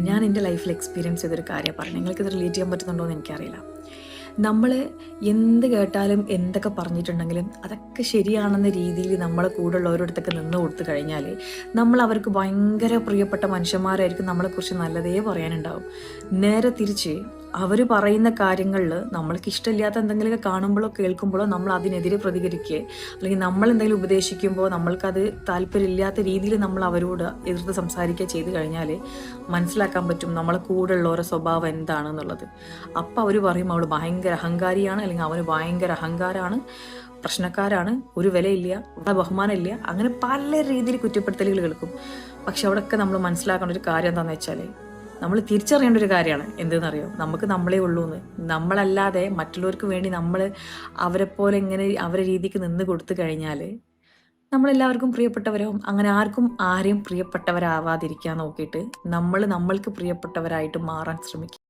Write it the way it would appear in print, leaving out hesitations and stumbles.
ഞാൻ എൻ്റെ ലൈഫിൽ എക്സ്പീരിയൻസ് ചെയ്തൊരു കാര്യം പറഞ്ഞു. നിങ്ങൾക്കിത് റിലേറ്റ് ചെയ്യാൻ പറ്റുന്നുണ്ടോ എന്ന് എനിക്കറിയില്ല. നമ്മൾ എന്ത് കേട്ടാലും എന്തൊക്കെ പറഞ്ഞിട്ടുണ്ടെങ്കിലും അതൊക്കെ ശരിയാണെന്ന രീതിയിൽ നമ്മളെ കൂടെയുള്ളവരോടത്തൊക്കെ നിന്ന് കൊടുത്തു കഴിഞ്ഞാൽ നമ്മൾ അവർക്ക് ഭയങ്കര പ്രിയപ്പെട്ട മനുഷ്യന്മാരായിരിക്കും, നമ്മളെക്കുറിച്ച് നല്ലതേ പറയാനുണ്ടാവും. നേരെ തിരിച്ച് അവർ പറയുന്ന കാര്യങ്ങളിൽ നമ്മൾക്ക് ഇഷ്ടമില്ലാത്ത എന്തെങ്കിലുമൊക്കെ കാണുമ്പോഴോ കേൾക്കുമ്പോഴോ നമ്മൾ അതിനെതിരെ പ്രതികരിക്കുക, അല്ലെങ്കിൽ നമ്മൾ എന്തെങ്കിലും ഉപദേശിക്കുമ്പോൾ നമ്മൾക്കത് താല്പര്യമില്ലാത്ത രീതിയിൽ നമ്മൾ അവരോട് എതിർത്ത് സംസാരിക്കുക ചെയ്ത് കഴിഞ്ഞാൽ മനസ്സിലാക്കാൻ പറ്റും നമ്മളെ കൂടെയുള്ളവരുടെ സ്വഭാവം എന്താണെന്നുള്ളത്. അപ്പോൾ അവർ പറയും അവൾ ഭയങ്കര അഹങ്കാരിയാണ്, അല്ലെങ്കിൽ അവന് ഭയങ്കര അഹങ്കാരമാണ്, പ്രശ്നക്കാരാണ്, ഒരു വിലയില്ല, അവിടെ ബഹുമാനമില്ല, അങ്ങനെ പല രീതിയിൽ കുറ്റപ്പെടുത്തലുകൾ കേൾക്കും. പക്ഷെ അവിടെയൊക്കെ നമ്മൾ മനസ്സിലാക്കേണ്ട ഒരു കാര്യം എന്താണെന്ന് വെച്ചാൽ, നമ്മൾ തിരിച്ചറിയേണ്ട ഒരു കാര്യമാണ് എന്തെന്നറിയോ, നമുക്ക് നമ്മളേ ഉള്ളൂ എന്ന്. നമ്മളല്ലാതെ മറ്റുള്ളവർക്ക് വേണ്ടി നമ്മൾ അവരെ പോലെ ഇങ്ങനെ അവരെ രീതിക്ക് നിന്ന് കൊടുത്തു കഴിഞ്ഞാൽ നമ്മളെല്ലാവർക്കും പ്രിയപ്പെട്ടവരാവും. അങ്ങനെ ആർക്കും ആരെയും പ്രിയപ്പെട്ടവരാവാതിരിക്കാൻ നോക്കിയിട്ട് നമ്മൾ നമ്മൾക്ക് പ്രിയപ്പെട്ടവരായിട്ട് മാറാൻ ശ്രമിക്കുക.